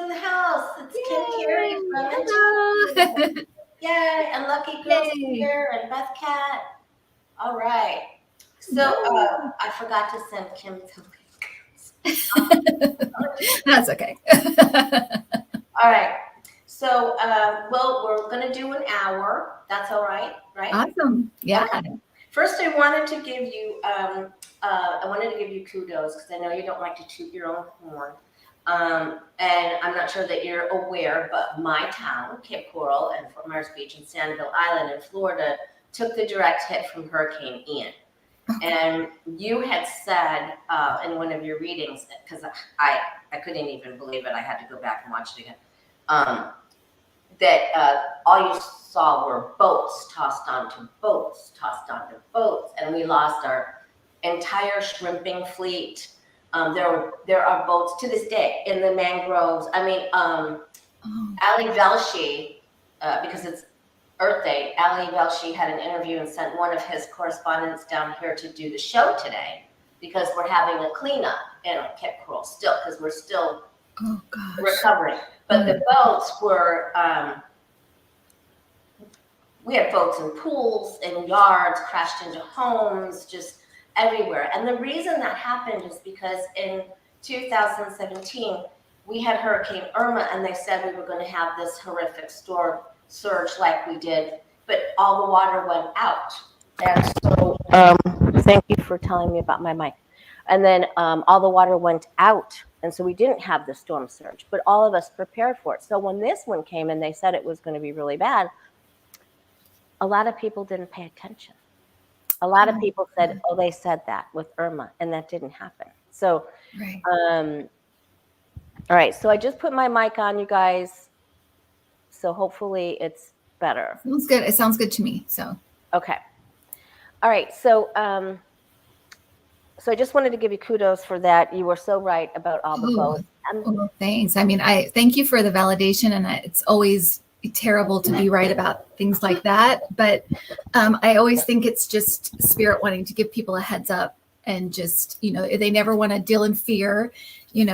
in the house. It's Kim Carey from Hello. Yay, and Lucky Girls Yay. here, and Beth Cat. All right. So I forgot to send Kim the link. That's okay. All right. So, well, we're going to do an hour. That's all right, right? Awesome. Yeah. Okay. First, I wanted to give you kudos because I know you don't like to toot your own horn. And I'm not sure that you're aware, but my town, Cape Coral and Fort Myers Beach and Sanibel Island in Florida took the direct hit from Hurricane Ian. And you had said in one of your readings, because I couldn't even believe it, I had to go back and watch it again, that all you saw were boats tossed onto boats, and we lost our entire shrimping fleet. There are boats to this day in the mangroves. I mean, Ali Velshi, because it's Earth Day, Ali Velshi had an interview and sent one of his correspondents down here to do the show today because we're having a cleanup in Cape Coral still, because we're still recovering. But the boats were, we had boats in pools, in yards, crashed into homes, just everywhere. And the reason that happened is because in 2017, we had Hurricane Irma, and they said we were going to have this horrific storm surge like we did, but all the water went out. And so, thank you for telling me about my mic. And then all the water went out, and so we didn't have the storm surge, but all of us prepared for it. So when this one came and they said it was going to be really bad, a lot of people didn't pay attention. A lot of people said, oh, they said that with Irma, and that didn't happen. So, all right, so I just put my mic on, you guys. So hopefully it's better. Sounds good. It sounds good to me. So okay. All right. So so I just wanted to give you kudos for that. You were so right about all the boats. Thanks. I mean, I thank you for the validation, and it's always terrible to be right about things like that. But I always think it's just Spirit wanting to give people a heads up, and just, they never want to deal in fear,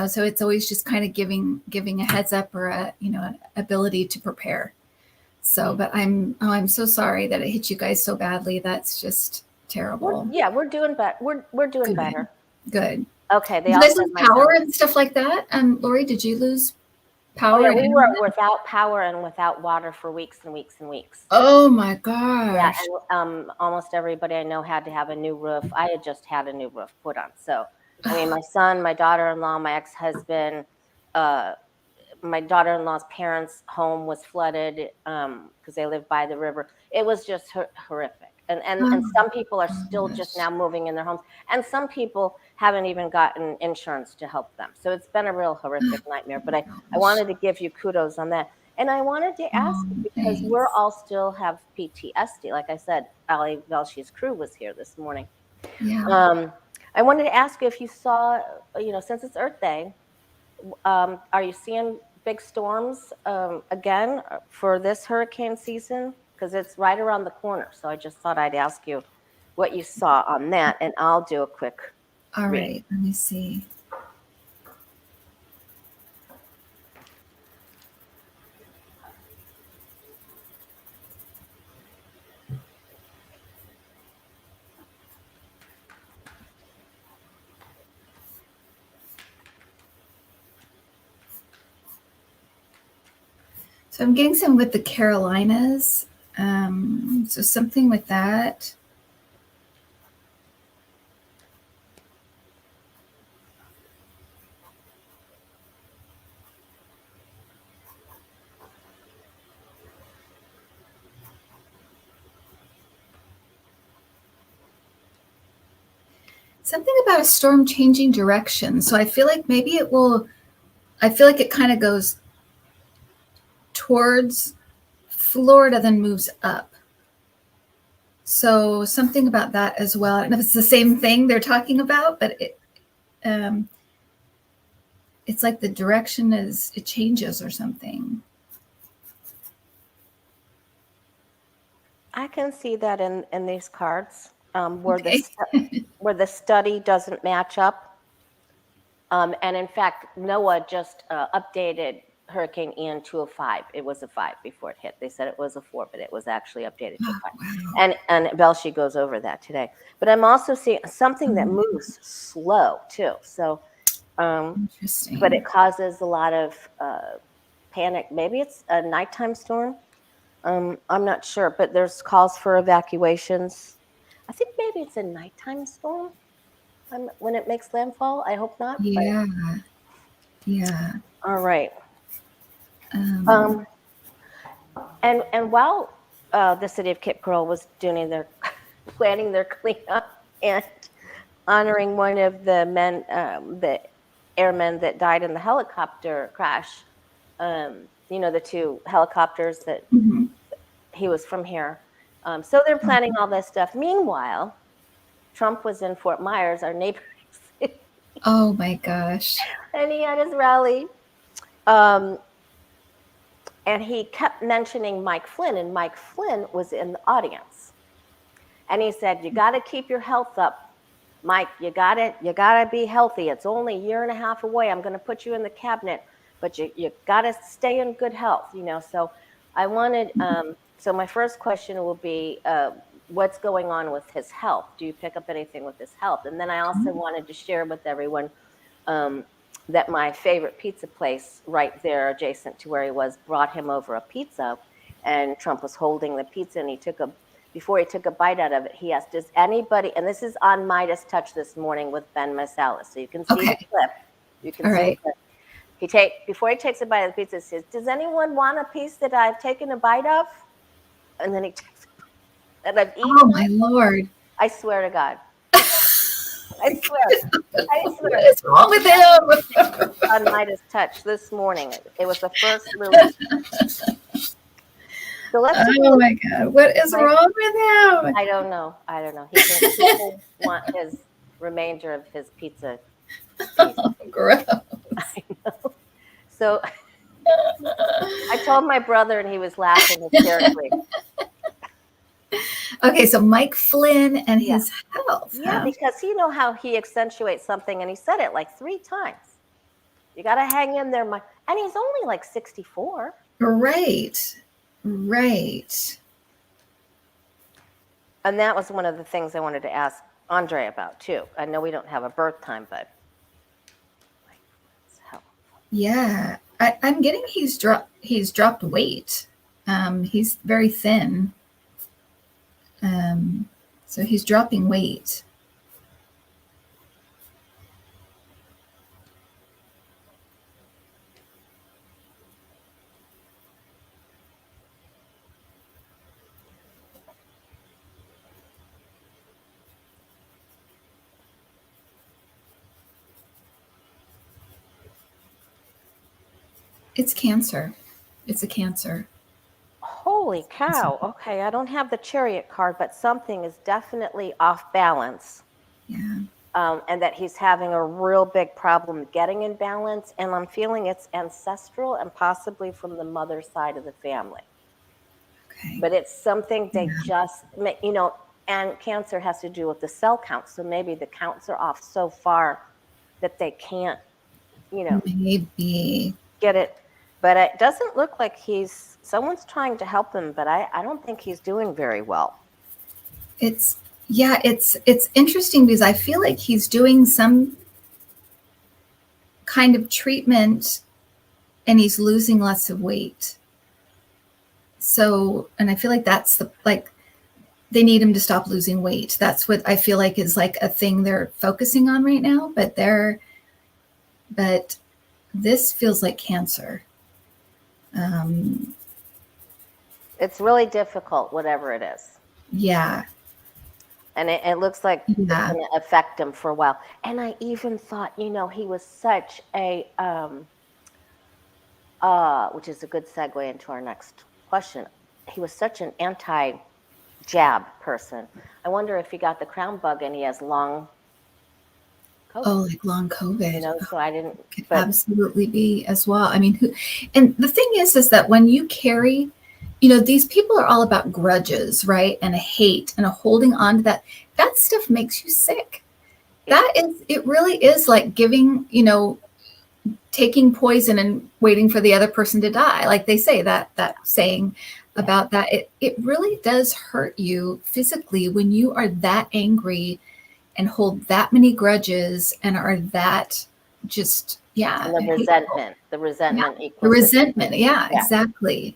so it's always just kind of giving a heads up or an ability to prepare. So, but I'm so sorry that it hit you guys so badly. That's just terrible. We're doing better. We're doing better. Good. Okay. They also lose power and stuff like that. Lori, did you lose power? Oh, yeah, we were without power and without water for weeks and weeks and weeks. Oh my gosh. Yeah, and almost everybody I know had to have a new roof. I had just had a new roof put on. So, I mean, my son, my daughter-in-law, my ex-husband, my daughter-in-law's parents' home was flooded because they live by the river. It was just horrific. And some people are still just now moving in their homes. And some people haven't even gotten insurance to help them. So it's been a real horrific nightmare. But I wanted to give you kudos on that. And I wanted to ask, because we're all still have PTSD. Like I said, Ali Velshi's crew was here this morning. Yeah. I wanted to ask you if you saw, since it's Earth Day, are you seeing big storms again for this hurricane season? Because it's right around the corner. So I just thought I'd ask you what you saw on that, and I'll do a quick All right, let me see. So I'm getting some with the Carolinas. So something with that. Something about a storm changing direction. So I feel like maybe it will, I feel like it kind of goes towards Florida, then moves up. So something about that as well. I don't know if it's the same thing they're talking about, but it's like the direction it changes or something. I can see that in these cards where the study doesn't match up. And in fact, NOAA just updated Hurricane Ian to a 5. It was a 5 before it hit. They said it was a 4, but it was actually updated to a 5. Wow. And Belshi goes over that today. But I'm also seeing something that moves slow too. So, Interesting. but it causes a lot of panic. Maybe it's a nighttime storm. I'm not sure, but there's calls for evacuations. I think maybe it's a nighttime storm when it makes landfall. I hope not. Yeah. Yeah. All right. Um, And while the city of Cape Coral was doing their planning their cleanup and honoring one of the the airmen that died in the helicopter crash, the 2 helicopters that he was from here. So they're planning all this stuff. Meanwhile, Trump was in Fort Myers, our neighboring city, oh my gosh. and he had his rally. And he kept mentioning Mike Flynn, and Mike Flynn was in the audience. And he said, "You got to keep your health up, Mike. You got to be healthy. It's only a year and a half away. I'm going to put you in the cabinet, but you got to stay in good health." So I wanted. So my first question will be, what's going on with his health? Do you pick up anything with his health? And then I also wanted to share with everyone that my favorite pizza place right there adjacent to where he was brought him over a pizza, and Trump was holding the pizza, and before he took a bite out of it, he asked, "Does anybody," and this is on Midas Touch this morning with Ben Masalis, so you can see the clip. You can see the clip. Before he takes a bite of the pizza, he says, "Does anyone want a piece that I've taken a bite of?" And then he takes a bite that I've eaten. Oh my Lord. I swear to God. I swear. What is wrong with him? On Midas Touch this morning. It was the first release. So oh my God. What is wrong with him? I don't know. He thinks people want his remainder of his pizza. Oh, gross. I know. So I told my brother, and he was laughing hysterically. Okay, so Mike Flynn and his health. Yeah, because you know how he accentuates something, and he said it like 3 times. You got to hang in there, Mike. And he's only like 64. Right. And that was one of the things I wanted to ask Andre about too. I know we don't have a birth time, but yeah, I'm getting he's dropped weight. He's very thin. So he's dropping weight. It's cancer. It's a cancer. Holy cow. Okay, I don't have the chariot card, but something is definitely off balance. Yeah. And that he's having a real big problem getting in balance. And I'm feeling it's ancestral and possibly from the mother side of the family. Okay. But it's something they just, and cancer has to do with the cell count. So maybe the counts are off so far that they can't, maybe get it. But it doesn't look like someone's trying to help him, but I don't think he's doing very well. It's interesting because I feel like he's doing some kind of treatment and he's losing lots of weight. So, and I feel like that's they need him to stop losing weight. That's what I feel like is like a thing they're focusing on right now, but this feels like cancer. It's really difficult, whatever it is. Yeah. And it looks like it's going to affect him for a while. And I even thought, he was such a, which is a good segue into our next question. He was such an anti-jab person. I wonder if he got the crown bug and he has long COVID. Oh, like long COVID. So I didn't. Could absolutely be as well. I mean, and the thing is that when you carry, these people are all about grudges, right? And a hate and a holding on to that stuff makes you sick. It really is like giving, taking poison and waiting for the other person to die. Like they say that saying about that, it really does hurt you physically when you are that angry and hold that many grudges and are that just, And the resentment equals the resentment. Yeah, exactly.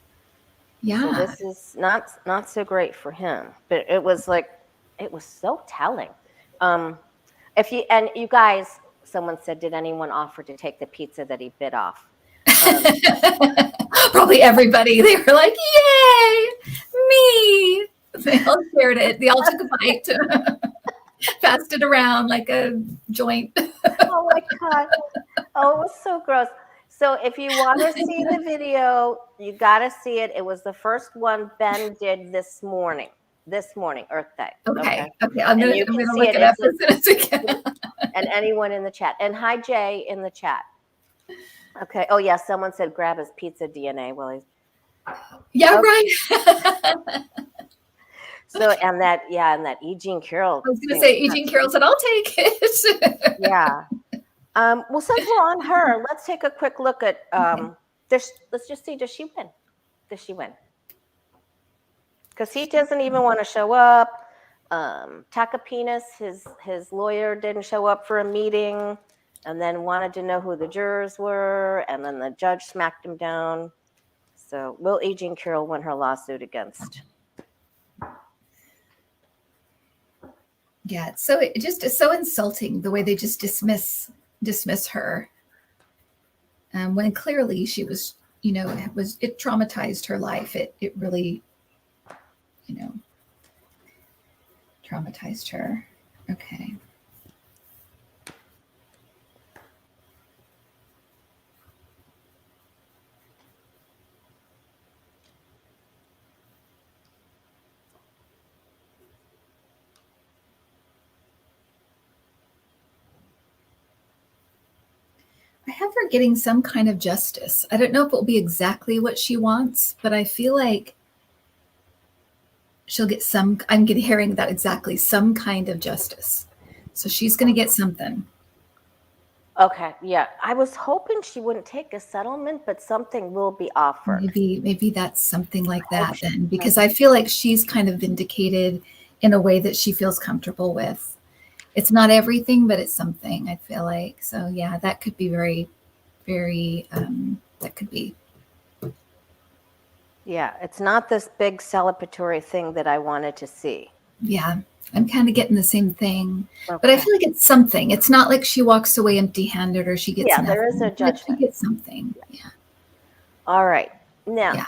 Yeah. So this is not so great for him, but it was so telling. You guys, someone said, did anyone offer to take the pizza that he bit off? Probably everybody. They were like, "Yay, me!" They all shared it. They all took a bite, passed it around like a joint. Oh my God! Oh, it was so gross. So if you want to see the video, you got to see it. It was the first one Ben did this morning, Earth Day. Okay. I'm gonna look it it up as soon as we can. And anyone in the chat. And hi, Jay, in the chat. Okay. Oh, yeah. Someone said grab his pizza DNA. Well, he's. Yeah, right. So, and that E. Jean Carroll. I was going to say, E. Jean Carroll said, I'll take it. Yeah. Well, since we're on her, let's take a quick look at, let's just see, does she win? Because he doesn't even want to show up. Takapinas, his lawyer, didn't show up for a meeting and then wanted to know who the jurors were. And then the judge smacked him down. So will E. Jean Carroll win her lawsuit against? Yeah, it's so insulting the way they just dismiss her. When clearly she was, it traumatized her life. It really, traumatized her. Okay. I have her getting some kind of justice. I don't know if it'll be exactly what she wants, but I feel like she'll get I'm hearing that exactly, some kind of justice. So she's going to get something. Okay, yeah. I was hoping she wouldn't take a settlement, but something will be offered. Maybe that's something like that then, because I feel like she's kind of vindicated in a way that she feels comfortable with. It's not everything, but it's something, I feel like. So yeah, that could be very, very, that could be. Yeah, it's not this big celebratory thing that I wanted to see. Yeah, I'm kind of getting the same thing, but I feel like it's something. It's not like she walks away empty-handed or she gets nothing. There is a judgment. She gets something, yeah. All right. Now,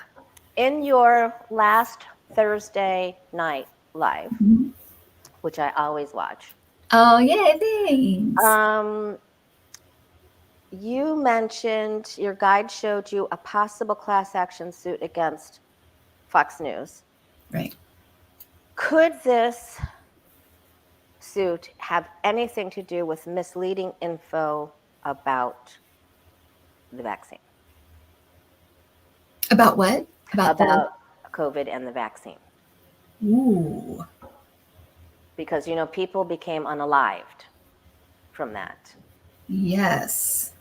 in your last Thursday night live, which I always watch. Oh, yeah, thanks. You mentioned your guide showed you a possible class action suit against Fox News. Right. Could this suit have anything to do with misleading info about the vaccine? About what? About COVID and the vaccine. Ooh. Because, people became unalived from that. Yes.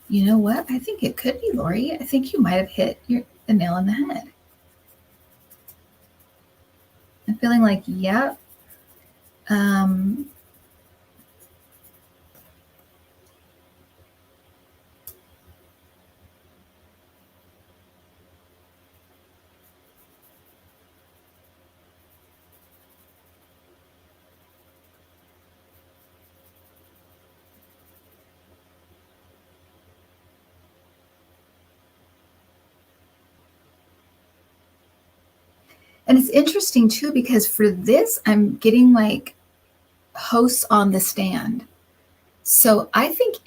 You know what? I think it could be, Lori. I think you might have hit the nail on the head. I'm feeling like, yep. And it's interesting too, because for this, I'm getting like hosts on the stand. So I think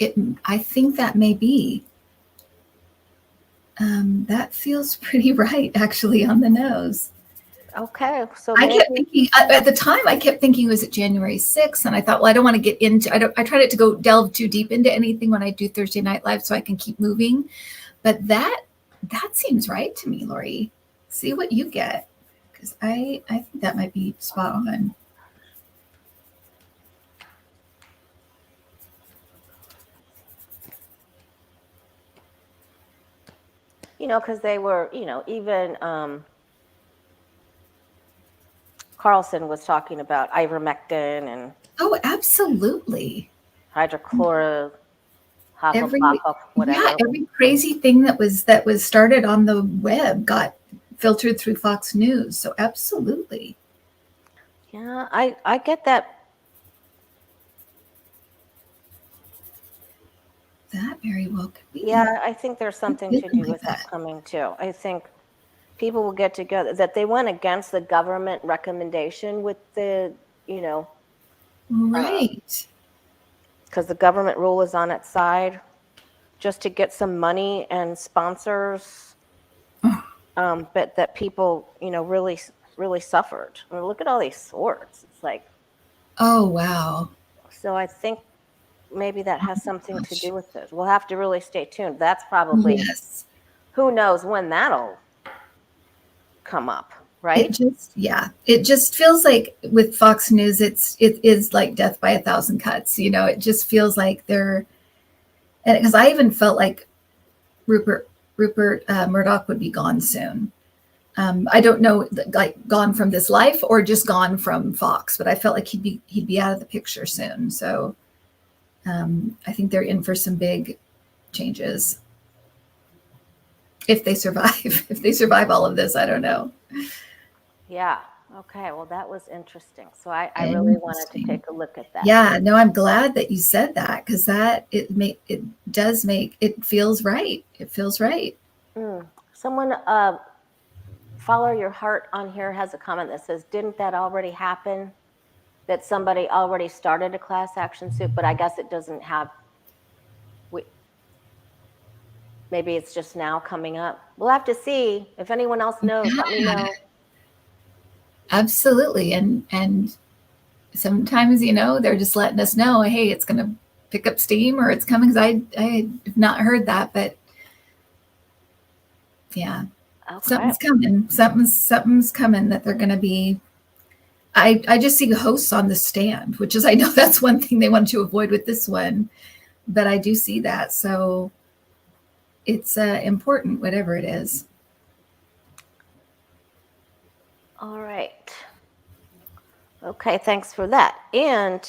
that may be, that feels pretty right, actually, on the nose. Okay. So I kept thinking at the time, was it January 6th? And I thought, well, I don't want to get into, I tried not to go delve too deep into anything when I do Thursday Night Live so I can keep moving. But that seems right to me, Lori. See what you get. because I think that might be spot on. Because they were, even Carlson was talking about ivermectin and Oh, absolutely. hydrochloro, Every whatever. Yeah, every crazy thing that was started on the web got filtered through Fox News. So absolutely. Yeah, I get that. That very well could be. Yeah, I think there's something to do with that coming too. I think people will get together, that they went against the government recommendation with the, Right. because the government rule is on its side, just to get some money and sponsors. But that people, really, really suffered. I mean, look at all these swords. It's like, Oh, wow. so I think maybe that has something to do with it. We'll have to really stay tuned. That's probably, Yes. who knows when that'll come up, right? It just feels like with Fox News, it is like death by a thousand cuts. It just feels like they're, and because I even felt like Rupert Murdoch would be gone soon. I don't know, like gone from this life or just gone from Fox, but I felt like he'd be out of the picture soon. So I think they're in for some big changes if they survive. If they survive all of this, I don't know. Yeah. Okay. Well, that was interesting. So I really wanted to take a look at that. Yeah. No, I'm glad that you said that, because it feels right. It feels right. Someone, Follow Your Heart on here has a comment that says, didn't that already happen? That somebody already started a class action suit, but I guess it doesn't have, maybe it's just now coming up. We'll have to see. If anyone else knows, let me know. Absolutely. And sometimes, they're just letting us know, hey, it's going to pick up steam or it's coming. Because I have not heard that, but yeah, Okay. something's coming. Something's coming that they're going to be. I just see hosts on the stand, which is, I know that's one thing they wanted to avoid with this one, but I do see that. So it's important, whatever it is. All right. Okay, thanks for that. And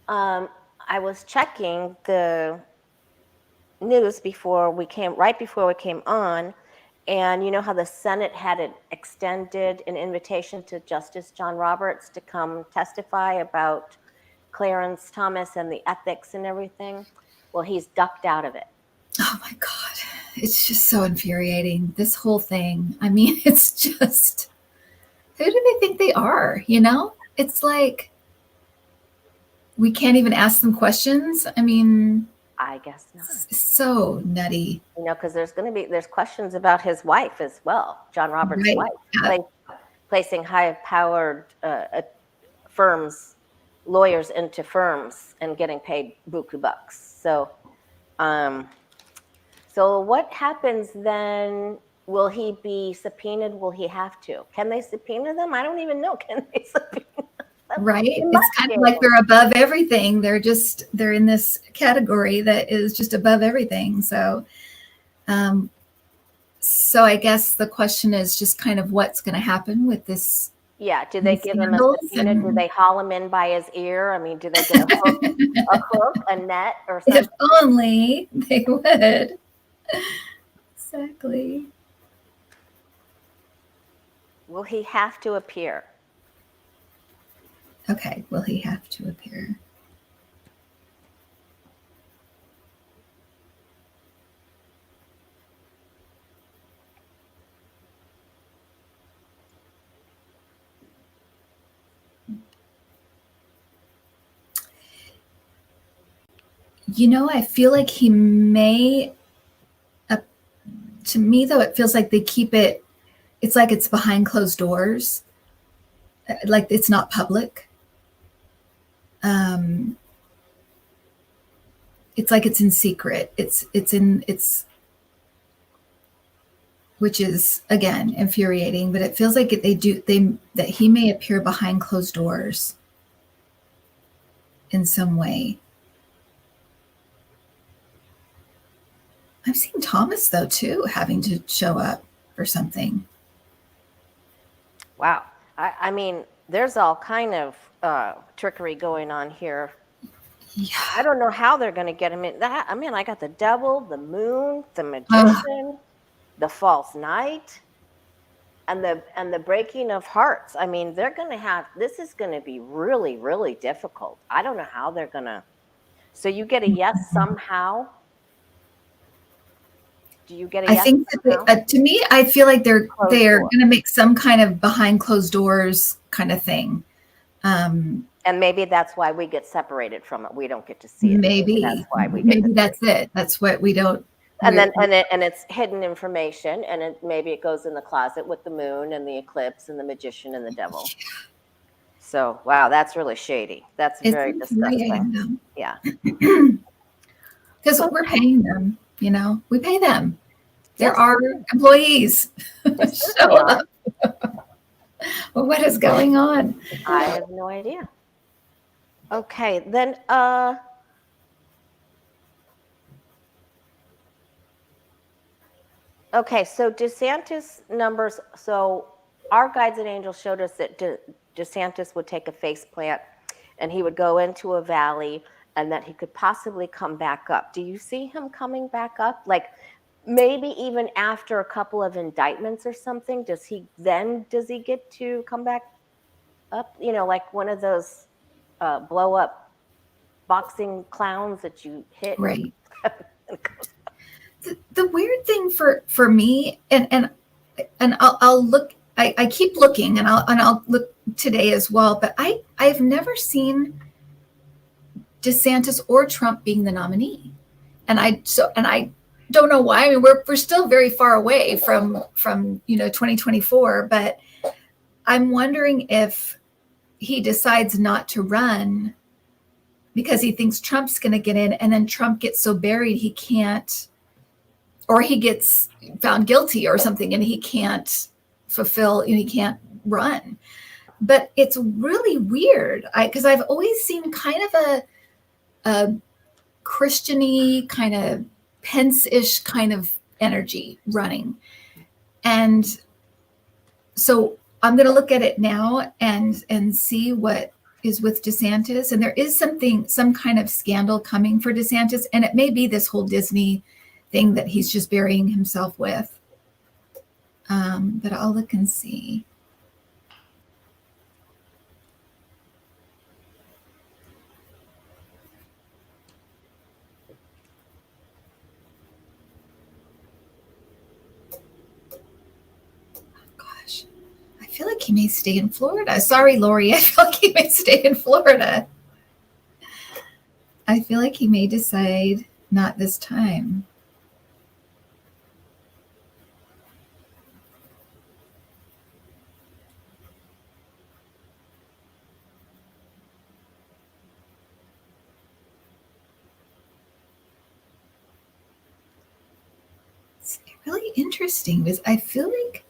I was checking the news right before we came on, and you know how the Senate had extended an invitation to Justice John Roberts to come testify about Clarence Thomas and the ethics and everything? Well, he's ducked out of it. Oh my God. It's just so infuriating, this whole thing. I mean, it's just, who do they think they are? It's like, we can't even ask them questions. I mean, I guess not. So nutty. Because there's questions about his wife as well, John Roberts' wife, placing high-powered lawyers into firms and getting paid buku bucks. So what happens then? Will he be subpoenaed? Will he have to? Can they subpoena them? I don't even know. Can they subpoena them? Right. It's kind of like they're above everything. They're in this category that is just above everything. So, so I guess the question is just kind of what's going to happen with this. Yeah. Do they give him a subpoena? Do they haul him in by his ear? I mean, do they get a hook, a net, or something? If only they would. Exactly. Will he have to appear? Okay, will he have to appear? I feel like he may, to me though, it feels like they keep it, it's like it's behind closed doors. Like it's not public. It's like it's in secret. It's which is again infuriating. But it feels like that he may appear behind closed doors in some way. I've seen Thomas though too having to show up for something. Wow. I mean, there's all kind of trickery going on here. Yeah. I don't know how they're going to get him in that. I mean, I got the devil, the moon, the magician, the false knight, and the breaking of hearts. I mean, they're going to have, this is going to be really, really difficult. I don't know how they're going to. So you get a yes somehow? Do you get a yes? I think that to me, I feel like they're going to make some kind of behind closed doors kind of thing. And maybe that's why we get separated from it. We don't get to see it. Maybe that's why we. Maybe that's it. That's what we don't. And then it's hidden information, and maybe it goes in the closet with the moon and the eclipse and the magician and the devil. So wow, that's really shady. That's very disgusting. Yeah. Because we're paying them. You know, we pay them. They're our employees. Show up. Well, what is going on? I have no idea. Okay, then okay, so DeSantis numbers, so our guides and angels showed us that DeSantis would take a face plant and he would go into a valley and that he could possibly come back up. Do you see him coming back up? Like maybe even after a couple of indictments or something, does he get to come back up? You know, like one of those blow up boxing clowns that you hit. Right. The weird thing for me, and I'll look, I keep looking, and I'll look today as well, but I've never seen DeSantis or Trump being the nominee, and I don't know why. I mean, we're still very far away from 2024, but I'm wondering if he decides not to run because he thinks Trump's going to get in, and then Trump gets so buried he can't, or he gets found guilty or something and he can't fulfill, he can't run. But it's really weird because I've always seen kind of a Christian-y, kind of Pence-ish kind of energy running. And so I'm going to look at it now and see what is with DeSantis. And there is some kind of scandal coming for DeSantis. And it may be this whole Disney thing that he's just burying himself with. But I'll look and see. Gosh, I feel like he may stay in Florida. Sorry, Lori. I feel like he may stay in Florida. I feel like he may decide not this time. Really interesting because I feel like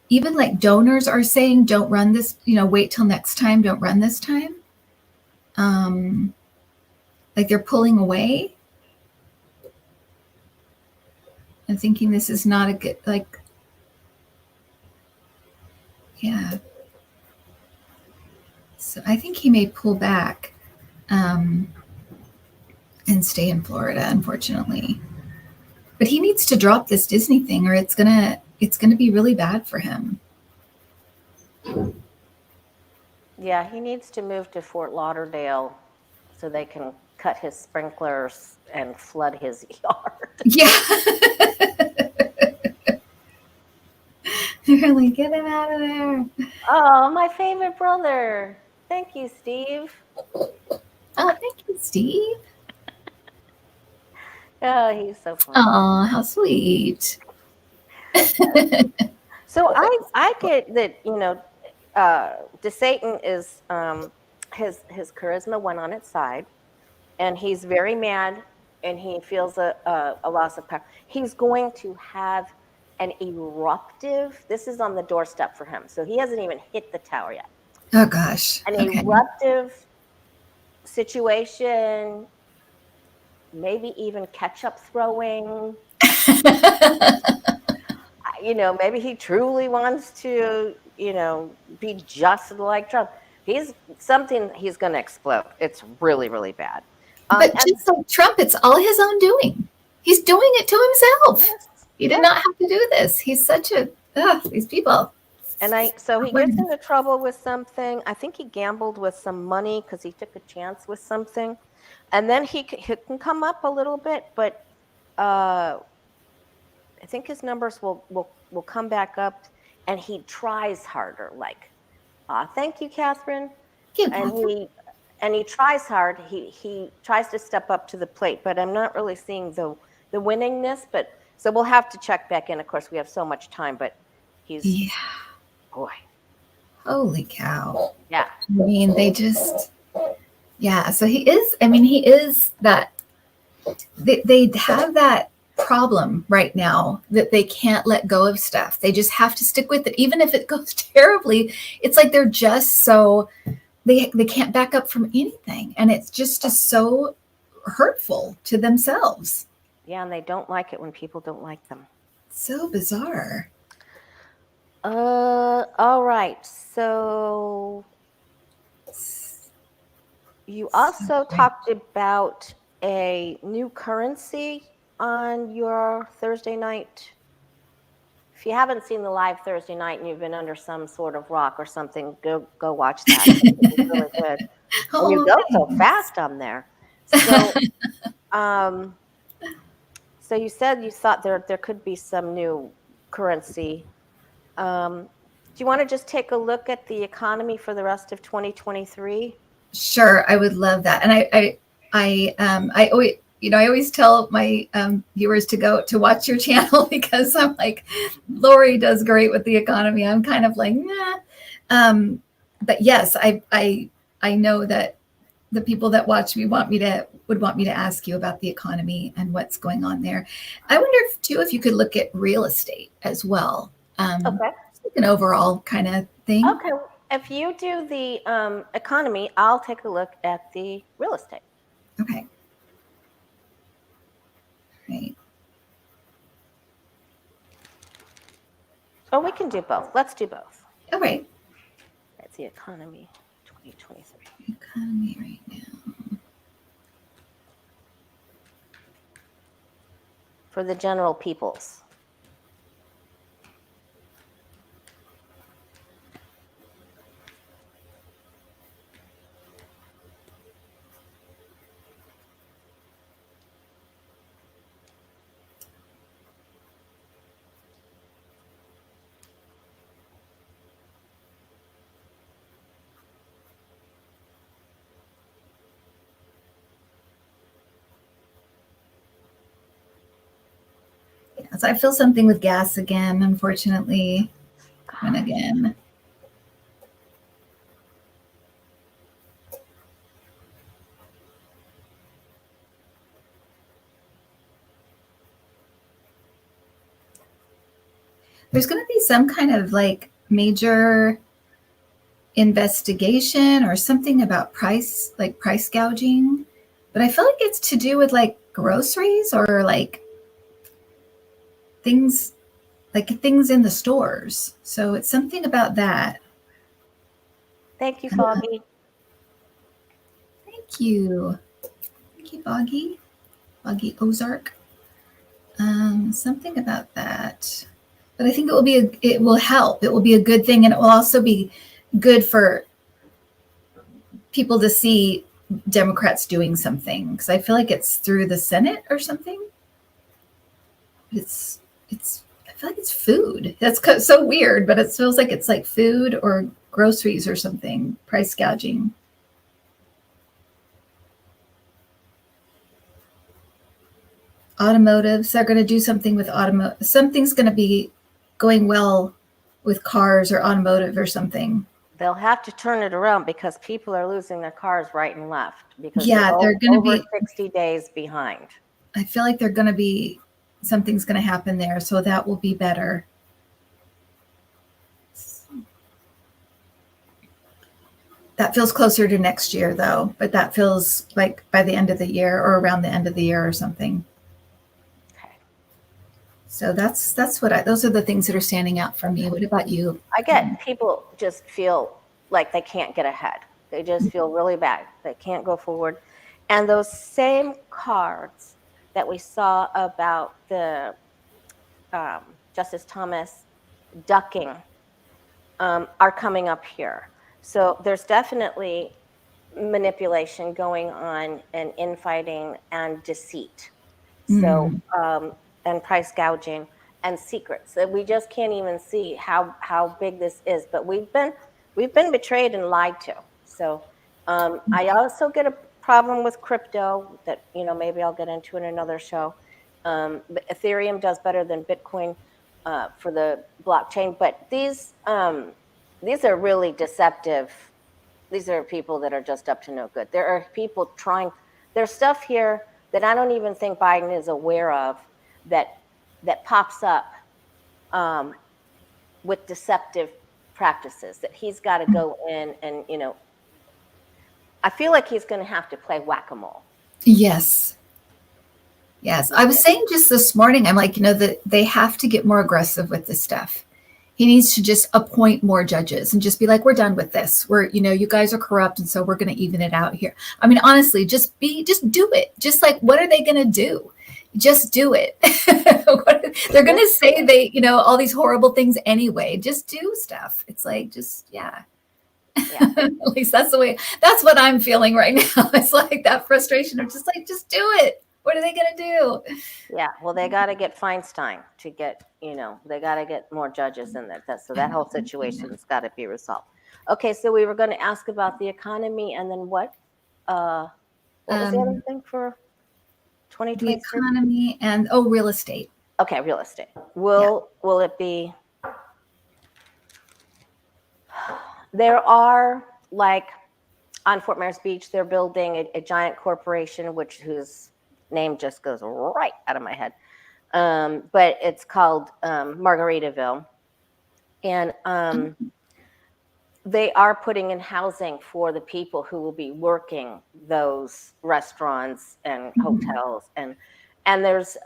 even like donors are saying don't run this, wait till next time, don't run this time. Like they're pulling away. I'm thinking this is not a good, yeah. So I think he may pull back and stay in Florida, unfortunately. But he needs to drop this Disney thing or it's gonna be really bad for him. Yeah, he needs to move to Fort Lauderdale so they can cut his sprinklers and flood his yard. Yeah. Really, get him out of there. Oh, my favorite brother. Thank you, Steve. Oh, thank you, Steve. Oh, he's so funny. Oh, how sweet. So I get that, DeSatan is his charisma went on its side, and he's very mad, and he feels a loss of power. He's going to have an eruptive, this is on the doorstep for him, so he hasn't even hit the tower yet. Oh gosh. An Okay. eruptive situation, maybe even ketchup throwing. Maybe he truly wants to, be just like Trump. He's going to explode. It's really, really bad. But just like Trump, it's all his own doing. He's doing it to himself. Yes, He did not have to do this. He's such these people. So he gets into trouble with something. I think he gambled with some money because he took a chance with something. And then he can come up a little bit, but I think his numbers will come back up, and he tries harder. Like, thank you, Catherine. And he tries hard. He tries to step up to the plate, but I'm not really seeing the winningness. But so we'll have to check back in. Of course, we have so much time, but he's boy. Holy cow. Yeah. I mean, they just So he is. I mean, he is that. They have that problem right now that they can't let go of stuff. They just have to stick with it, even if it goes terribly. It's like they're just so they can't back up from anything, and it's just so hurtful to themselves. Yeah, and they don't like it when people don't like them. So bizarre. All right. So you also talked about a new currency on your Thursday night. If you haven't seen the live Thursday night and you've been under some sort of rock or something, go watch that. It's really good. And you go so fast on there. So, so you said you thought there could be some new currency. Do you want to just take a look at the economy for the rest of 2023? Sure, I would love that. And I always tell my viewers to go to watch your channel because I'm like, Lori does great with the economy. I'm kind of like, nah. But yes, I know that the people that watch me would want me to ask you about the economy and what's going on there. I wonder if you could look at real estate as well. Okay. An overall kind of thing. Okay. If you do the economy, I'll take a look at the real estate. Okay. Right. Or we can do both. Let's do both. All right. That's the economy 2023. Economy right now. For the general peoples. So I feel something with gas again, unfortunately. And again. There's going to be some kind of like major investigation or something about price gouging. But I feel like it's to do with like groceries or like things in the stores. So it's something about that. Thank you, Foggy. Thank you, Foggy Ozark. Something about that. But I think it will help. It will be a good thing, and it will also be good for people to see Democrats doing something, because I feel like it's through the Senate or something. I feel like it's food. That's so weird, but it feels like it's like food or groceries or something, price gouging. Automotive. So they're going to do something with automotive. Something's going to be going well with cars or automotive or something. They'll have to turn it around because people are losing their cars right and left because they're going to be 60 days behind. I feel like they're going to be something's going to happen there. So that will be better. That feels closer to next year though, but that feels like by the end of the year or around the end of the year or something. Okay. So that's those are the things that are standing out for me. What about you? I get people just feel like they can't get ahead. They just feel really bad. They can't go forward. And those same cards that we saw about the Justice Thomas ducking are coming up here. So there's definitely manipulation going on and infighting and deceit. So and price gouging and secrets that we just can't even see how big this is. But we've been betrayed and lied to. So I also get a problem with crypto that maybe I'll get into in another show. But Ethereum does better than Bitcoin for the blockchain, but these are really deceptive. These are people that are just up to no good. There are people trying. There's stuff here that I don't even think Biden is aware of that pops up with deceptive practices that he's got to go in and I feel like he's going to have to play whack-a-mole. Yes. I was saying just this morning, I'm like, that they have to get more aggressive with this stuff. He needs to just appoint more judges and just be like, we're done with this. We're, you guys are corrupt. And so we're going to even it out here. I mean, honestly, just do it. Just like, what are they going to do? Just do it. They're going to say all these horrible things anyway. Just do stuff. It's like, yeah. At least that's what I'm feeling right now. It's like that frustration of just do it. What are they going to do? Yeah, well, they got to get Feinstein to get, they got to get more judges in there. So that whole situation's got to be resolved. Okay, so we were going to ask about the economy, and then what was the other thing for 2023? The economy and real estate. Okay, real estate. Will it be? There are, like, on Fort Myers Beach, they're building a giant corporation, whose name just goes right out of my head. But it's called Margaritaville. And they are putting in housing for the people who will be working those restaurants and hotels. And there's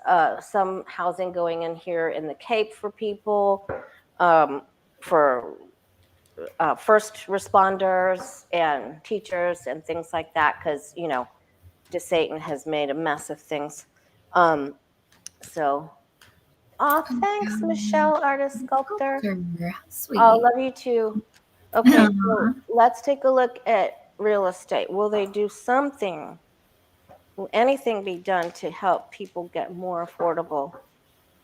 some housing going in here in the Cape for people, for first responders and teachers and things like that, because DeSantis has made a mess of things. Thanks, Michelle, artist sculptor. Sweet. Oh, love you too. Okay, so let's take a look at real estate. Will they do something? Will anything be done to help people get more affordable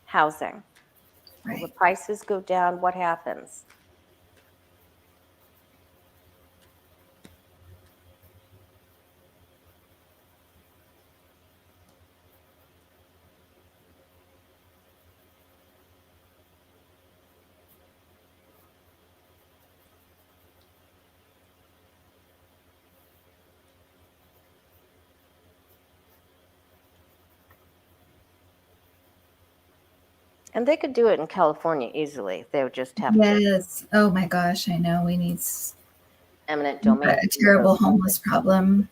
housing? Right. Will the prices go down? What happens? And they could do it in California easily. They would just have to. Yes. Oh my gosh, I know. We need Eminent domain. A terrible homeless problem.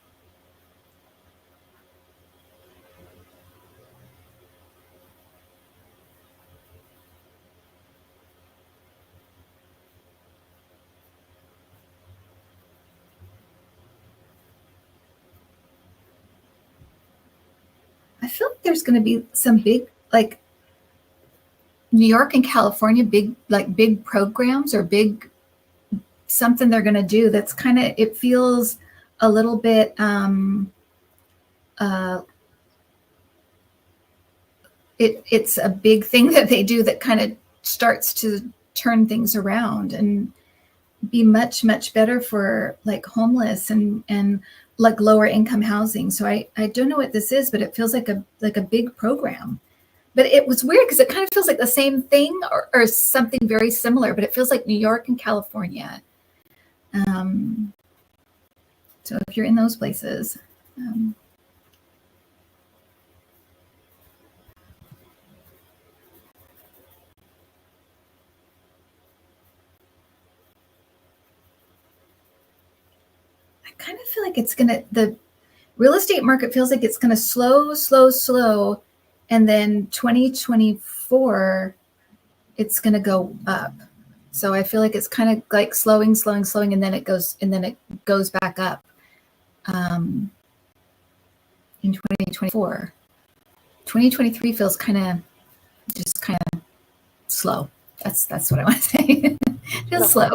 I feel like there's going to be some big, like, New York and California, big programs or big something they're going to do that's kind of, it feels a little bit it's a big thing that they do that kind of starts to turn things around and be much better for like homeless and like lower income housing. So I don't know what this is, but it feels like a big program. But it was weird because it kind of feels like the same thing or something very similar, but it feels like New York and California. So if you're in those places, kind of feel like the real estate market feels like it's gonna slow, and then 2024 it's gonna go up. So I feel like it's kind of like slowing, and then it goes back up in 2024. 2023 feels kind of slow. That's what I want to say. Feels slow.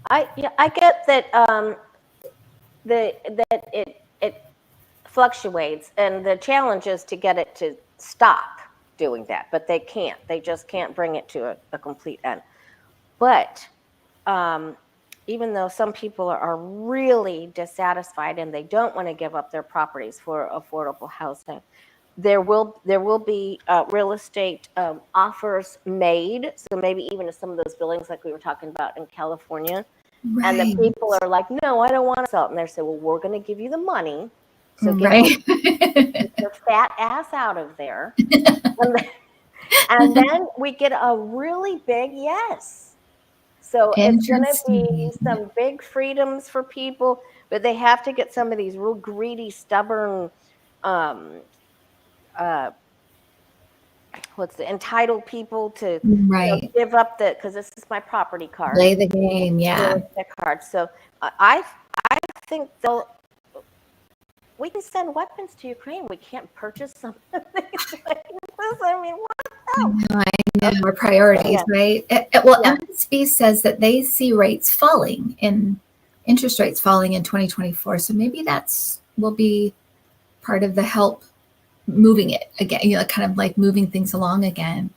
I get that that it fluctuates, and the challenge is to get it to stop doing that, but they can't. They just can't bring it to a complete end. But even though some people are really dissatisfied and they don't want to give up their properties for affordable housing, there will be real estate offers made. So maybe even to some of those buildings like we were talking about in California. Right. And the people are like, no, I don't want to sell it. And they say, well, we're going to give you the money. So get your fat ass out of there. And then we get a really big yes. So it's going to be some big freedoms for people, but they have to get some of these real greedy, stubborn, entitled people to give up because this is my property card. Play the game, yeah. Card. So I think we can send weapons to Ukraine. We can't purchase some of these things. I mean, what the hell? I know our priorities, right? Well, MSB says that they see interest rates falling in 2024. So maybe will be part of the help moving it again, kind of like moving things along again.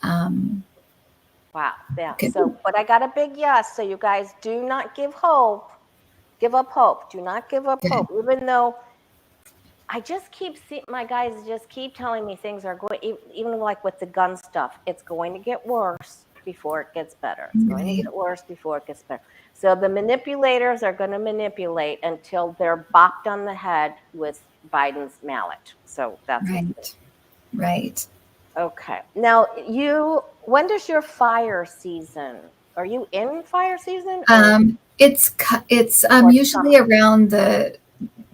Wow. Yeah. So, but I got a big yes. So you guys do not give up hope. Do not give up hope, even though I just keep seeing my guys just keep telling me things are going, even like with the gun stuff, it's going to get worse before it gets better. It's going to get worse before it gets better. So the manipulators are going to manipulate until they're bopped on the head with Biden's mallet. So that's right. Okay. Now when does your fire season? Are you in fire season? It's usually around the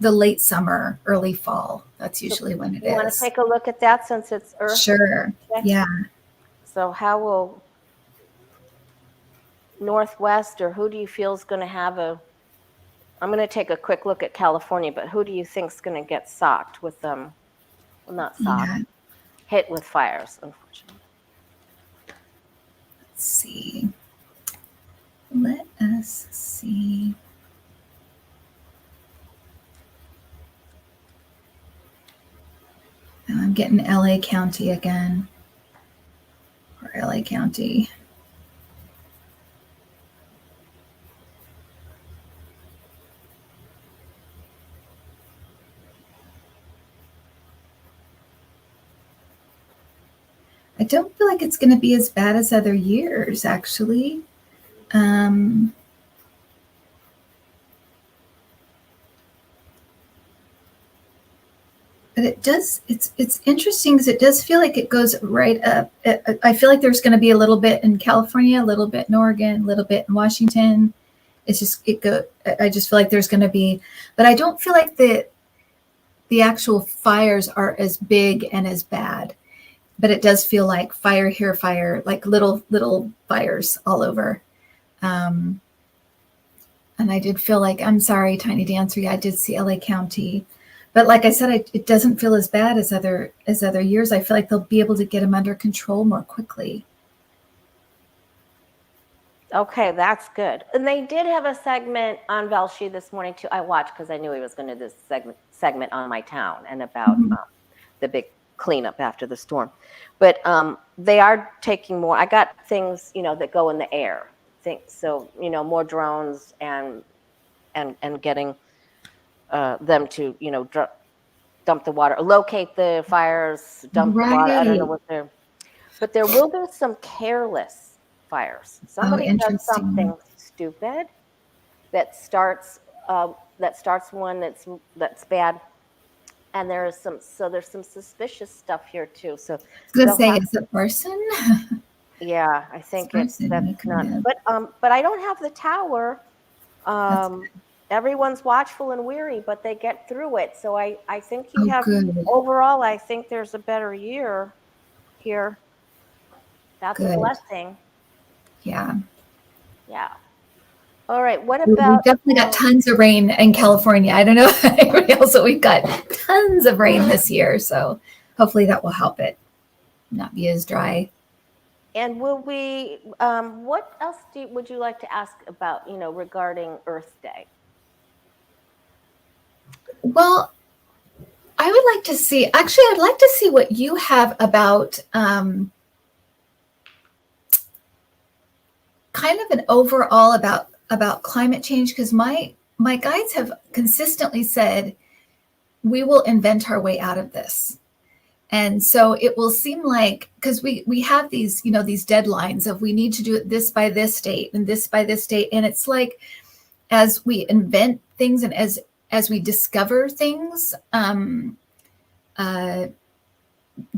late summer, early fall. That's usually when it is. You want to take a look at that since it's Earth? Sure. Yeah. So how will Northwest, or who do you feel is going to have I'm going to take a quick look at California, but who do you think is going to get socked with them? Well, not socked, hit with fires, unfortunately. Let's see. Let us see. Now I'm getting LA County again. Or LA County. I don't feel like it's going to be as bad as other years, actually. But it does, it's interesting because it does feel like it goes right up. I feel like there's going to be a little bit in California, a little bit in Oregon, a little bit in Washington. I just feel like there's going to be, but I don't feel like the actual fires are as big and as bad. But it does feel like fire here, fire, like little fires all over. And I did feel like, I'm sorry, Tiny Dancer, I did see LA County. But like I said, it doesn't feel as bad as other years. I feel like they'll be able to get them under control more quickly. Okay, that's good. And they did have a segment on Velshi this morning too. I watched because I knew he was going to do this segment on my town and about the big cleanup after the storm. But they are taking more. I got things, that go in the air. So, more drones and getting them to, dump the water, locate the fires, dump the water. I don't know what but there will be some careless fires. Somebody does something stupid that starts one that's bad. And there's some suspicious stuff here too. So is it arson? Yeah, I think that's not. But I don't have the tower, everyone's watchful and weary, but they get through it. So I think you Oh, have, good. overall, I think there's a better year here. That's a Good. blessing. Yeah. Yeah. All right. What We about? definitely got tons of rain in California. I don't know everybody else, but we've got tons of rain this year. So hopefully that will help it not be as dry. And will we? What else would you like to ask about? Regarding Earth Day. Well, I would like to see, actually, I'd like to see what you have about kind of an overall about climate change, because my guides have consistently said we will invent our way out of this. And so it will seem like, because we have these, these deadlines of we need to do it this by this date and this by this date. And it's like, as we invent things and as we discover things,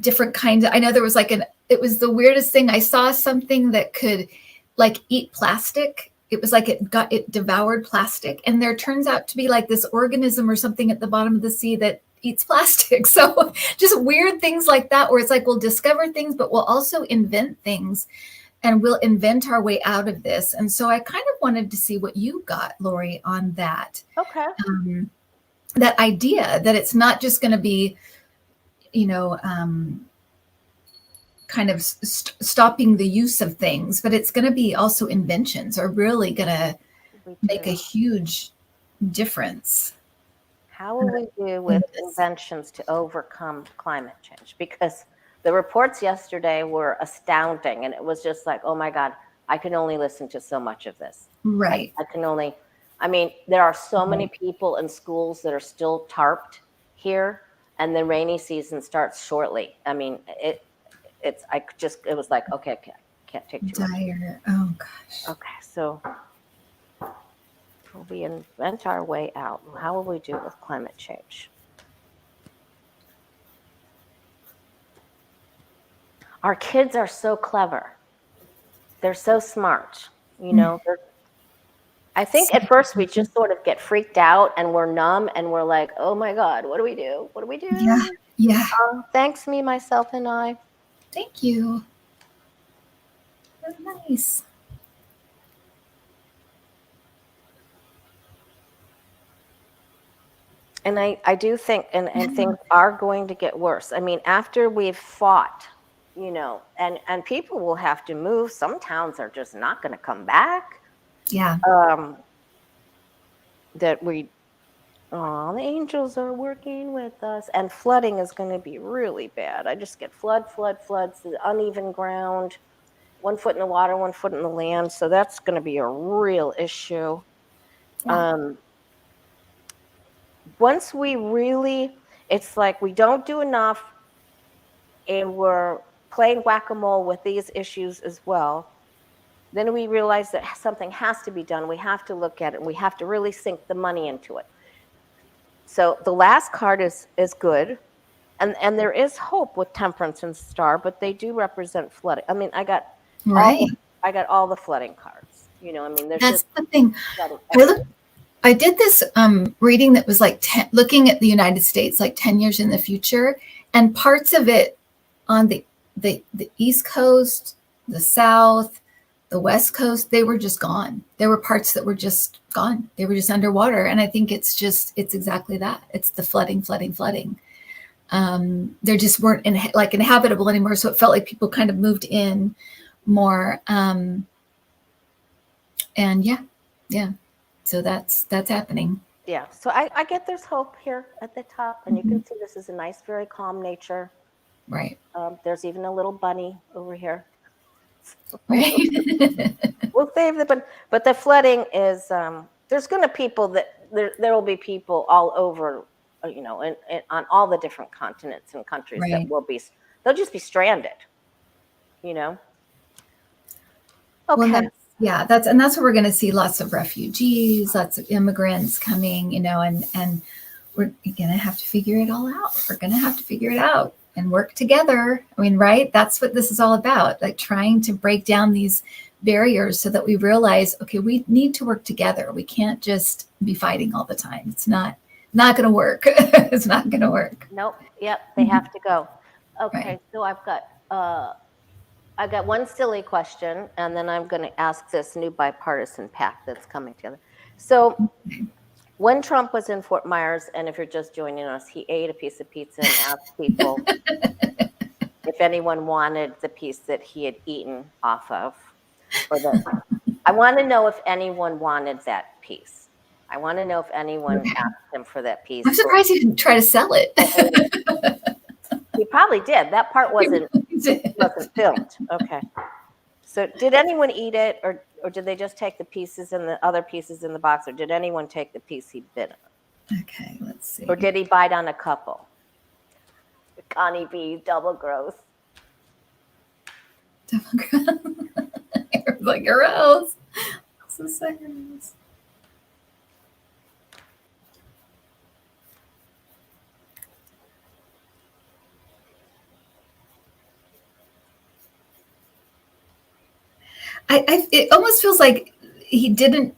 different kinds I know there was it was the weirdest thing. I saw something that could like eat plastic. It was like it devoured plastic. And there turns out to be like this organism or something at the bottom of the sea that eats plastic. So just weird things like that, where it's like, we'll discover things, but we'll also invent things and we'll invent our way out of this. And so I kind of wanted to see what you got, Lori, on that. Okay. That idea that it's not just going to be, kind of stopping the use of things, but it's going to be also inventions are really going to make a huge difference. How will we do with inventions to overcome climate change? Because the reports yesterday were astounding, and it was just like, oh my God, I can only listen to so much of this. Right. There are so many people in schools that are still tarped here, and the rainy season starts shortly. It was like, okay, I can't take too much. Dire. Oh gosh. Okay, so will we invent our way out? How will we do with climate change? Our kids are so clever. They're so smart. I think at first we just sort of get freaked out and we're numb and we're like, oh my God, what do we do? What do we do? Yeah. Thanks, me, myself, and I. Thank you. Very nice. And I do think, and things are going to get worse. After we've fought, and people will have to move. Some towns are just not going to come back. Yeah. The angels are working with us, and flooding is going to be really bad. I just get floods, the uneven ground, 1 foot in the water, 1 foot in the land. So that's going to be a real issue. Yeah. Once it's like we don't do enough, and we're playing whack-a-mole with these issues as well. Then we realize that something has to be done. We have to look at it, and we have to really sink the money into it. So the last card is good, and there is hope with Temperance and Star, but they do represent flooding. I got all the flooding cards. That's the thing. I did this reading that was like looking at the United States like 10 years in the future, and parts of it on the East Coast, the South, the West Coast, they were just gone. There were parts that were just gone. They were just underwater. And I think it's exactly that. It's the flooding. There just weren't inhabitable anymore. So it felt like people kind of moved in more. And yeah. So that's happening. Yeah. So I get there's hope here at the top. And you can see this is a nice, very calm nature. Right. There's even a little bunny over here. Right. We'll save the bunny. But the flooding is, there's going to there will be people all over, on all the different continents and countries that they'll just be stranded, Okay. Well, that's where we're going to see lots of refugees, lots of immigrants coming, and we're going to have to figure it all out. We're going to have to figure it out and work together. Right? That's what this is all about, like trying to break down these barriers so that we realize, okay, we need to work together. We can't just be fighting all the time. It's not going to work. It's not going to work. Nope. Yep. They have to go. Okay. Right. So I got one silly question, and then I'm going to ask this new bipartisan pact that's coming together. So when Trump was in Fort Myers, and if you're just joining us, he ate a piece of pizza and asked people if anyone wanted the piece that he had eaten off of. I want to know if anyone wanted that piece. I want to know if anyone asked him for that piece. I'm surprised he didn't try to sell it. He probably did. That part wasn't filmed. Okay. So did anyone eat it, or did they just take the pieces and the other pieces in the box, or did anyone take the piece he bit on? Okay, let's see. Or did he bite on a couple? Connie B, double gross. Double gross. It was like gross. So gross. It almost feels like he didn't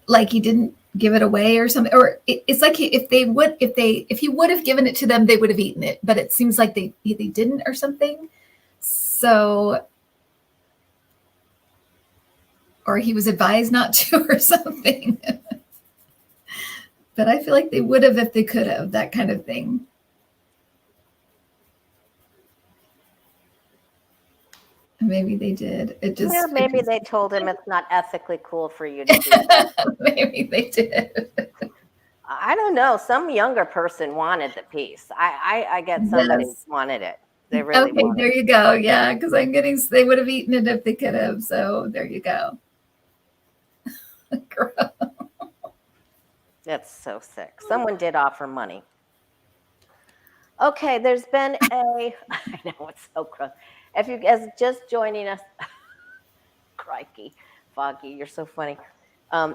give it away or something, or it's like if he would have given it to them, they would have eaten it, but it seems like they didn't or something. So, or he was advised not to or something. But I feel like they would have if they could have, that kind of thing. Maybe they did. Maybe they told him it's not ethically cool for you to do that. Maybe they did. I don't know. Some younger person wanted the piece. I get somebody wanted it. They really okay, wanted there you go. Yeah, because they would have eaten it if they could have. So there you go. Gross. That's so sick. Someone did offer money. Okay, there's been I know it's so gross. If you guys just joining us, crikey, Foggy, you're so funny.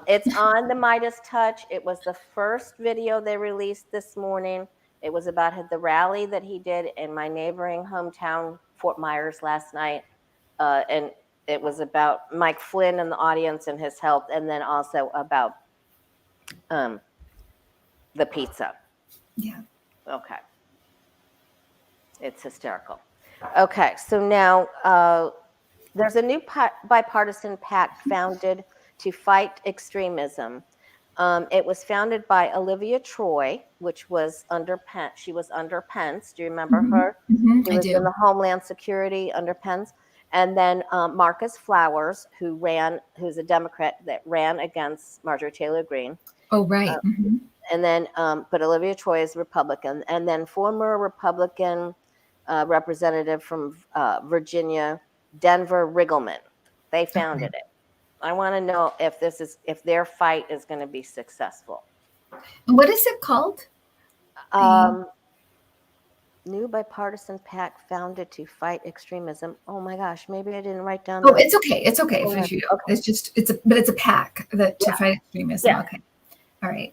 It's on the Midas Touch. It was the first video they released this morning. It was about the rally that he did in my neighboring hometown, Fort Myers, last night. And it was about Mike Flynn and the audience and his health, and then also about the pizza. Yeah. Okay. It's hysterical. Okay, so now there's a new bipartisan pact founded to fight extremism. It was founded by Olivia Troy, which was under Pence. She was under Pence. Do you remember her? Mm-hmm, She was in the Homeland Security under Pence. And then Marcus Flowers, who's a Democrat that ran against Marjorie Taylor Greene. Oh, right. And then, but Olivia Troy is Republican. And then former Republican representative from Virginia, Denver Riggleman. They founded it. I want to know if their fight is going to be successful. What is it called? New bipartisan pact founded to fight extremism. Oh my gosh, maybe I didn't write down. Oh, it's okay. It's okay. Okay. It's a pack to fight extremism. Yeah. Okay. All right.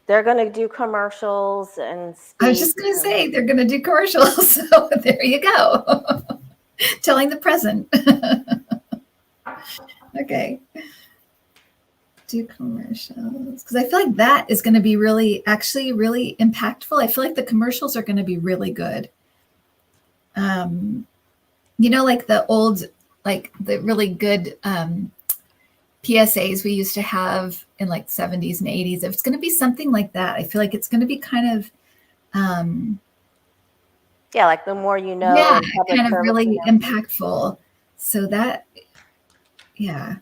They're going to do commercials and I was just going to say they're going to do commercials. So there you go. Telling the present. Okay. Do commercials. Because I feel like that is going to be really impactful. I feel like the commercials are going to be really good. Like the old, like the really good PSAs we used to have in like 70s and 80s. If it's going to be something like that, I feel like it's going to be kind of like the more you know. Yeah, kind of really impactful. So that, yeah.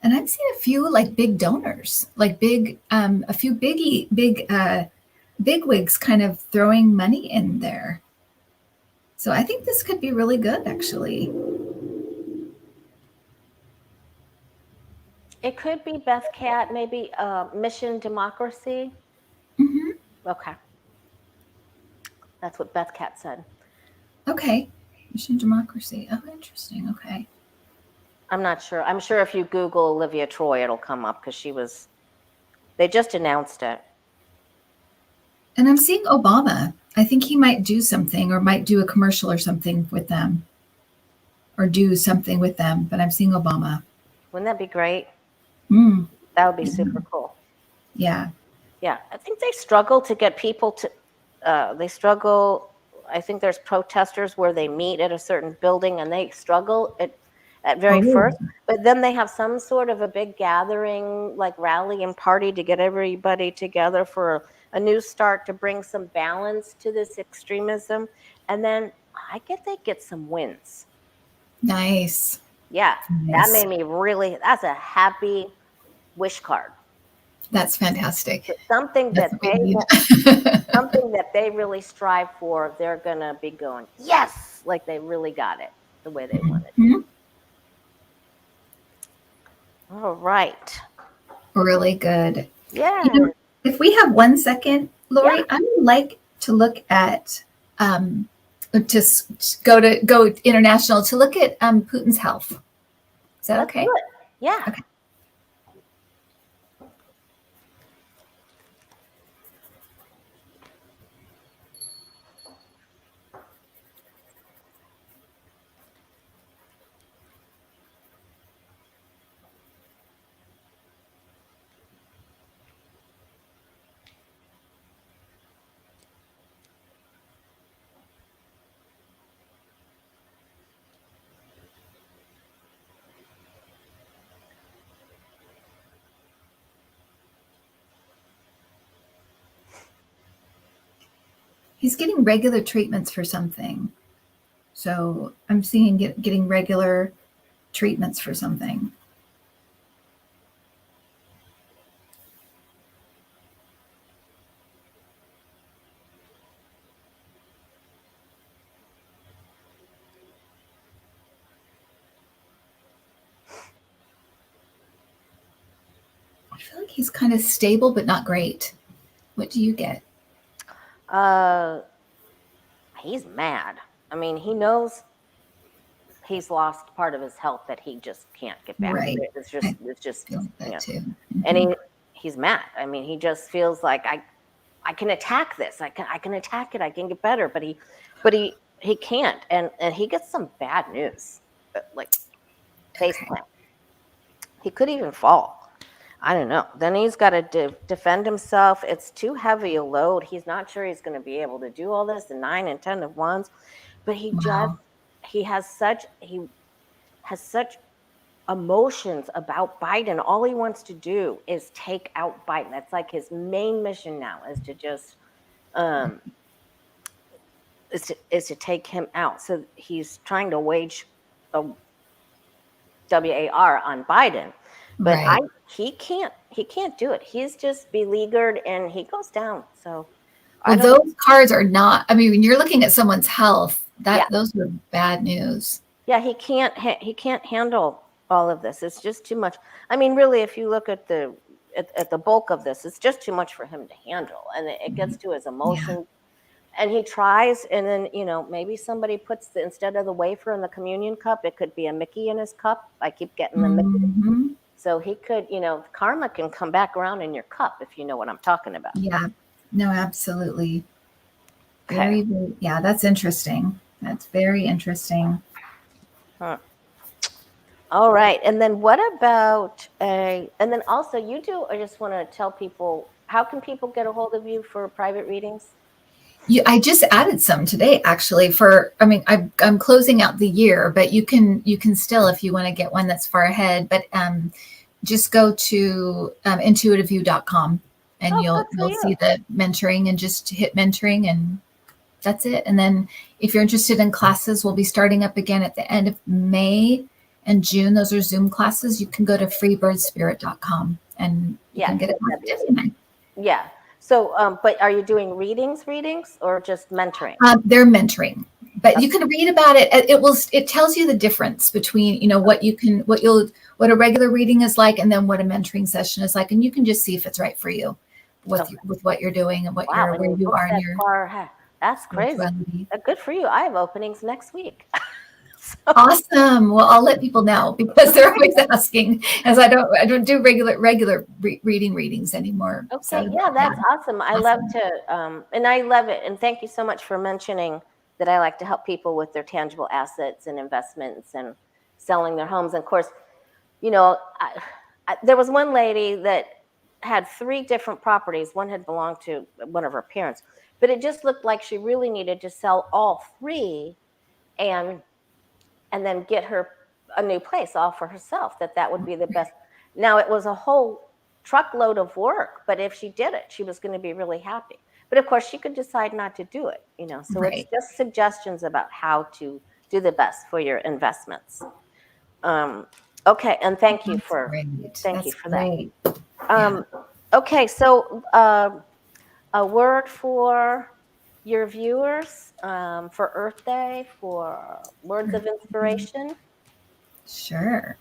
And I've seen a few like big donors, like a few big wigs kind of throwing money in there. So I think this could be really good, actually. It could be Beth Cat, maybe Mission Democracy. Mm-hmm. Okay. That's what Beth Cat said. Okay. Mission Democracy. Oh, interesting. Okay. I'm not sure. I'm sure if you Google Olivia Troy, it'll come up because they just announced it. And I'm seeing Obama. I think he might do something or might do a commercial or something with them or do something with them. But I'm seeing Obama. Wouldn't that be great? Mm, That would be super cool. yeah. Yeah. I think they struggle to get people to, they struggle. I think there's protesters where they meet at a certain building and they struggle at very first, but then they have some sort of a big gathering, like rally and party to get everybody together for a new start to bring some balance to this extremism. And then they get some wins. Nice. Yeah. Nice. That made me that's a happy wish card. That's fantastic. Something That's something that they really strive for, they're going to be going, yes, like they really got it the way they wanted it. Mhm. All right. Really good. Yeah. If we have 1 second, Lori, Yeah. I would like to look at to go international to look at Putin's health. Is that okay? Do it. Yeah. Okay. He's getting regular treatments for something. So I'm seeing getting regular treatments for something. I feel like he's kind of stable, but not great. What do you get? He's mad. I mean, he knows he's lost part of his health that he just can't get back. Right. It's just Feel like that too. And he's mad. I mean, he just feels like I can attack this. I can attack it. I can get better, but he can't. And he gets some bad news, like face plant. He could even fall. I don't know. Then he's got to defend himself. It's too heavy a load. He's not sure he's going to be able to do all this, the 9 and 10 of wands, but he has such emotions about Biden. All he wants to do is take out Biden. That's like his main mission now, is to just is to take him out. So he's trying to wage a WAR on Biden. But Right. he can't do it. He's just beleaguered and he goes down. So those cards are not. I mean, when you're looking at someone's health, those are bad news. Yeah, he can't handle all of this. It's just too much. I mean, really, if you look at the bulk of this, it's just too much for him to handle, and it gets to his emotions. And he tries, and then maybe somebody puts instead of the wafer in the communion cup, it could be a Mickey in his cup. I keep getting the Mickey. Mm-hmm. So he could, karma can come back around in your cup, if you know what I'm talking about. Yeah, no, absolutely. Okay. Yeah, that's interesting. That's very interesting. Huh. All right. And then what about and then also I just want to tell people, how can people get a hold of you for private readings? I just added some today, actually. I'm closing out the year, but you can still, if you want to get one that's far ahead, but just go to intuitiveview.com and you'll see the mentoring, and just hit mentoring, and that's it. And then if you're interested in classes, we'll be starting up again at the end of May and June. Those are Zoom classes. You can go to freebirdspirit.com and you can get it. Yeah. So, but are you doing readings or just mentoring? They're mentoring, but you can read about it. It tells you the difference between, what a regular reading is like, and then what a mentoring session is like. And you can just see if it's right for you with what you're doing and where you are in your. That's crazy. Good for you. I have openings next week. Awesome. Well, I'll let people know because they're always asking, as I don't do regular readings anymore. Okay, So yeah, that's awesome. I love to, and I love it. And thank you so much for mentioning that. I like to help people with their tangible assets and investments and selling their homes. And of course, you know, there was one lady that had 3 different properties. One had belonged to one of her parents, but it just looked like she really needed to sell all 3 and then get her a new place all for herself. That would be the best. Now, it was a whole truckload of work, but if she did it, she was going to be really happy. But of course, she could decide not to do it, you know. So Right. it's just suggestions about how to do the best for your investments. Okay, and thank you for great. that. Okay, so a word for your viewers for Earth Day, for words of inspiration. Sure.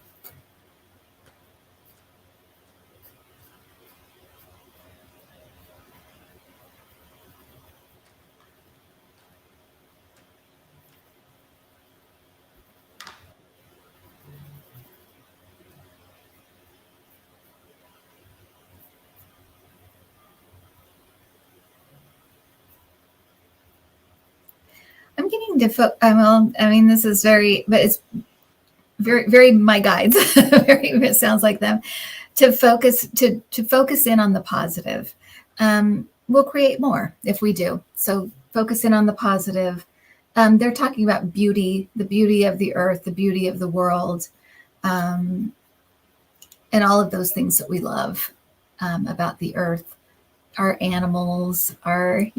I'm getting I mean, this is but it's very my guides. It sounds like them to focus in on the positive. We'll create more if we do. So focus in on the positive. They're talking about beauty, the beauty of the earth, the beauty of the world, and all of those things that we love about the earth, our animals, our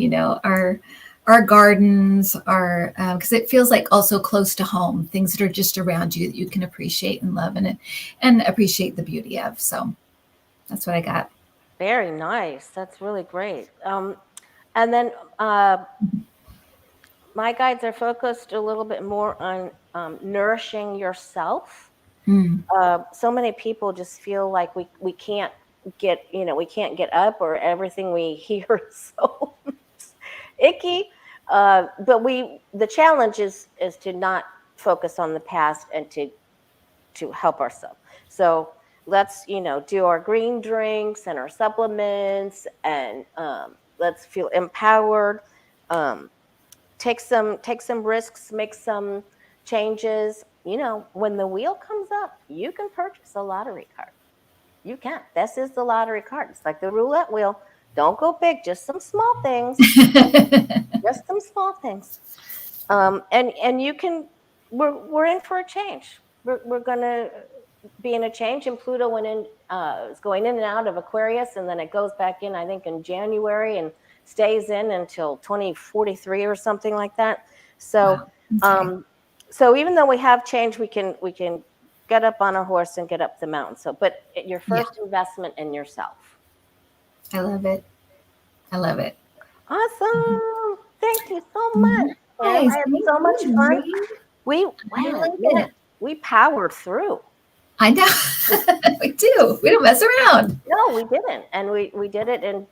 gardens, because it feels like also close to home, things that are just around you that you can appreciate and love and appreciate the beauty of. So that's what I got. Very nice. That's really great. And then my guides are focused a little bit more on nourishing yourself. So many people just feel like we can't get up, or everything we hear is so icky. But the challenge is to not focus on the past and to help ourselves. So let's do our green drinks and our supplements, and let's feel empowered. Take some risks, make some changes. When the wheel comes up, you can purchase a lottery card. You can. This is the lottery card. It's like the roulette wheel. Don't go big, just some small things. Just some small things. And you can. We're in for a change. We're gonna be in a change. And Pluto is going in and out of Aquarius, and then it goes back in, I think, in January, and stays in until 2043 or something like that. So, so even though we have change, we can get up on a horse and get up the mountain. So, but your first investment in yourself. I love it. Awesome. Thank you so much. Nice. I had so much fun. We powered through. I know. We do. We don't mess around. No, we didn't. And we did it in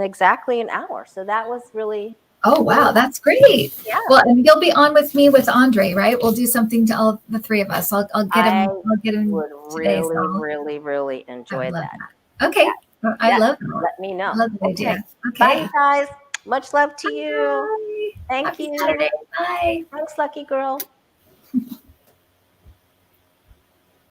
exactly an hour. So that was really. Oh, wow. That's great. Yeah. Well, and you'll be on with me with Andre, right? We'll do something to all the 3 of us. I'll get him. I'll get him would today. Really enjoy that. Okay. Yeah. Well, I love it. Let me know. I love the idea. Okay. Bye, you guys. Much love to you. Bye. Thank Happy you. Saturday. Bye. Thanks, lucky girl.